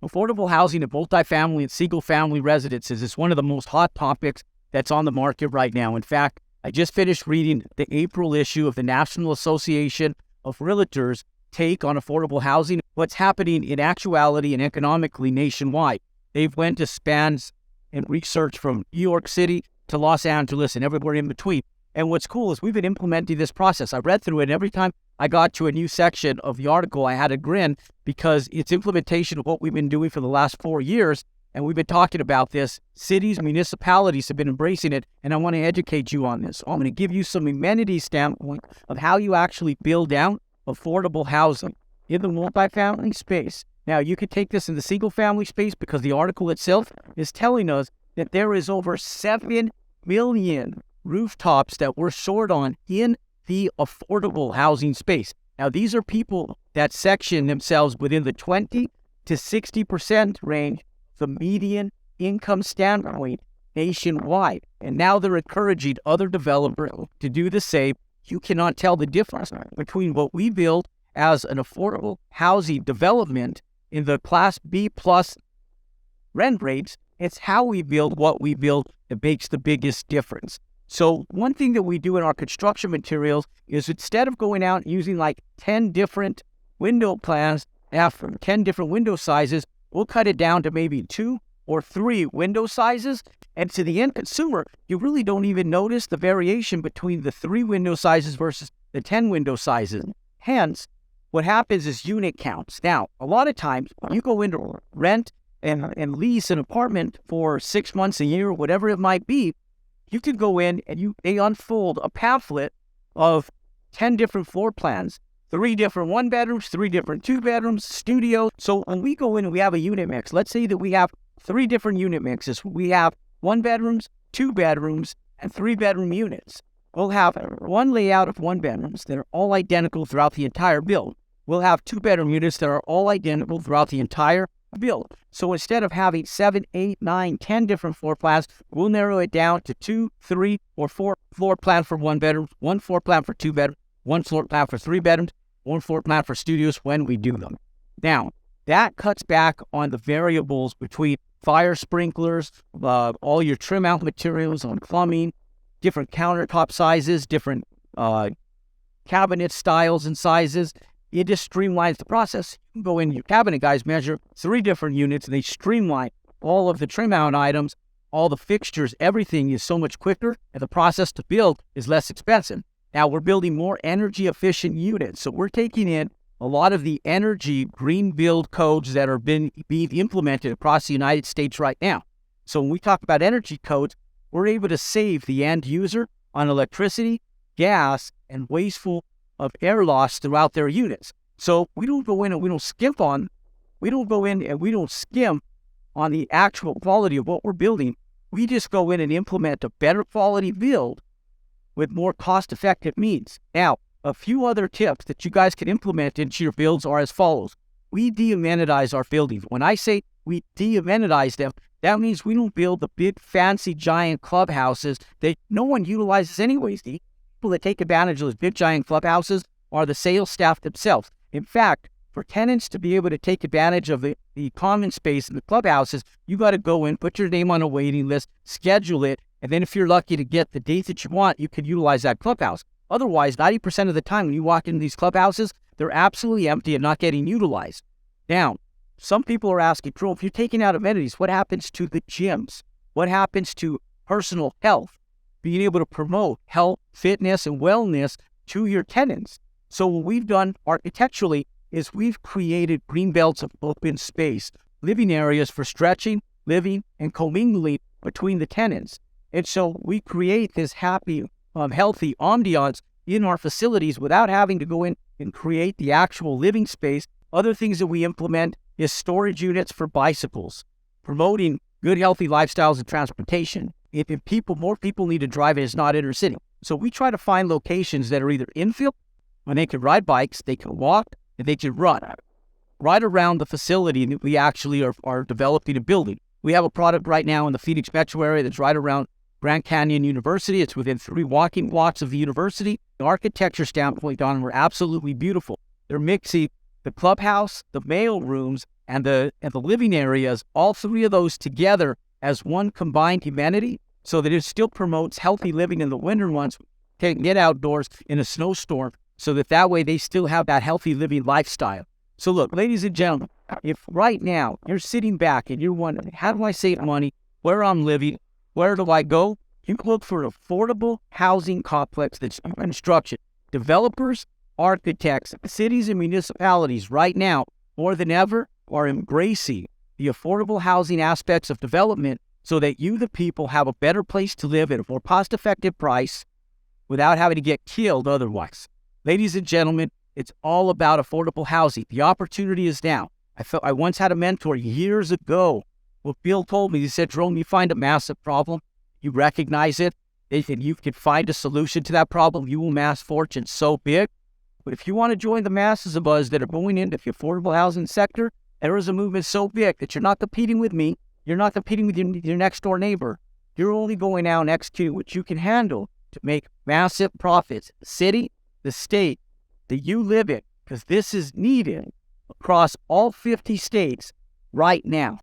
affordable housing of multifamily and single-family residences is one of the most hot topics that's on the market right now. In fact, I just finished reading the April issue of the National Association of Realtors take on affordable housing, what's happening in actuality and economically nationwide. They've went to spans and research from New York City to Los Angeles and everywhere in between. And what's cool is we've been implementing this process. I read through it, and every time I got to a new section of the article, I had a grin because it's implementation of what we've been doing for the last 4 years. And we've been talking about this. Cities, municipalities have been embracing it, and I want to educate you on this. I'm going to give you some amenities standpoint of how you actually build out affordable housing in the multifamily space. Now, you could take this in the single-family space because the article itself is telling us that there is over 7 million rooftops that were shored on in the affordable housing space. Now, these are people that section themselves within the 20 to 60% range, the median income standpoint nationwide. And now they're encouraging other developers to do the same. You cannot tell the difference between what we build as an affordable housing development in the Class B plus rent rates. It's how we build what we build that makes the biggest difference. So one thing that we do in our construction materials is instead of going out and using like 10 different window plans after 10 different window sizes, we'll cut it down to maybe 2 or 3 window sizes. And to the end consumer, you really don't even notice the variation between the 3 window sizes versus the 10 window sizes. Hence, what happens is unit counts. Now, a lot of times when you go into rent and lease an apartment for 6 months, a year, whatever it might be, you can go in and they unfold a pamphlet of 10 different floor plans, 3 different 1-bedrooms, 3 different 2-bedrooms, studio. So when we go in and we have a unit mix, let's say that we have 3 different unit mixes. We have 1-bedrooms, 2-bedrooms, and 3-bedroom units. We'll have one layout of 1-bedrooms that are all identical throughout the entire build. We'll have 2-bedroom units that are all identical throughout the entire build. So instead of having 7, 8, 9, 10 different floor plans, we'll narrow it down to 2, 3, or 4 floor plan for 1 bedroom, 1 floor plan for 2 bedrooms, 1 floor plan for 3 bedrooms, 1 floor plan for studios when we do them. Now, that cuts back on the variables between fire sprinklers, all your trim out materials on plumbing, different countertop sizes, different cabinet styles and sizes. It just streamlines the process. You can go in, your cabinet guys measure 3 different units, and they streamline all of the trim out items, all the fixtures, everything is so much quicker, and the process to build is less expensive. Now, we're building more energy efficient units, so we're taking in a lot of the energy green build codes that are being implemented across the United States right now. So when we talk about energy codes, we're able to save the end user on electricity, gas, and wasteful of air loss throughout their units. So we don't go in and we don't skim on the actual quality of what we're building. We just go in and implement a better quality build with more cost-effective means. Now, a few other tips that you guys can implement into your builds are as follows. We de-amenize our buildings. When I say we de-amenize them, that means we don't build the big, fancy, giant clubhouses that no one utilizes anyways. The people that take advantage of those big, giant clubhouses are the sales staff themselves. In fact, for tenants to be able to take advantage of the common space in the clubhouses, you got to go in, put your name on a waiting list, schedule it, and then if you're lucky to get the date that you want, you can utilize that clubhouse. Otherwise, 90% of the time when you walk into these clubhouses, they're absolutely empty and not getting utilized. Now, some people are asking, Jerome, if you're taking out amenities, what happens to the gyms? What happens to personal health? Being able to promote health, fitness, and wellness to your tenants. So what we've done architecturally is we've created green belts of open space, living areas for stretching, living, and commingling between the tenants. And so we create this happy, healthy ambiance in our facilities without having to go in and create the actual living space. Other things that we implement is storage units for bicycles, promoting good, healthy lifestyles and transportation. If more people need to drive, it's not inner city. So we try to find locations that are either infill, when they can ride bikes, they can walk, and they can run right around the facility that we actually are developing and building. We have a product right now in the Phoenix metro area that's right around Grand Canyon University. It's within 3 walking blocks of the university. The architecture standpoint, Don, were absolutely beautiful. They're mixing the clubhouse, the mail rooms, and the living areas, all three of those together as one combined humanity, so that it still promotes healthy living in the winter months, can get outdoors in a snowstorm, so that way they still have that healthy living lifestyle. So look, ladies and gentlemen, if right now you're sitting back and you're wondering, how do I save money, where I'm living, where do I go? You can look for an affordable housing complex that's new construction. Developers, architects, cities and municipalities right now, more than ever, are embracing the affordable housing aspects of development so that you, the people, have a better place to live at a more cost-effective price without having to get killed otherwise. Ladies and gentlemen, it's all about affordable housing. The opportunity is now. I once had a mentor years ago. What Bill told me, he said, Jerome, you find a massive problem, you recognize it, and you can find a solution to that problem, you will amass fortunes so big. But if you want to join the masses of us that are going into the affordable housing sector, there is a movement so big that you're not competing with me, you're not competing with your next door neighbor. You're only going out and executing what you can handle to make massive profits. The city, the state that you live in, because this is needed across all 50 states right now.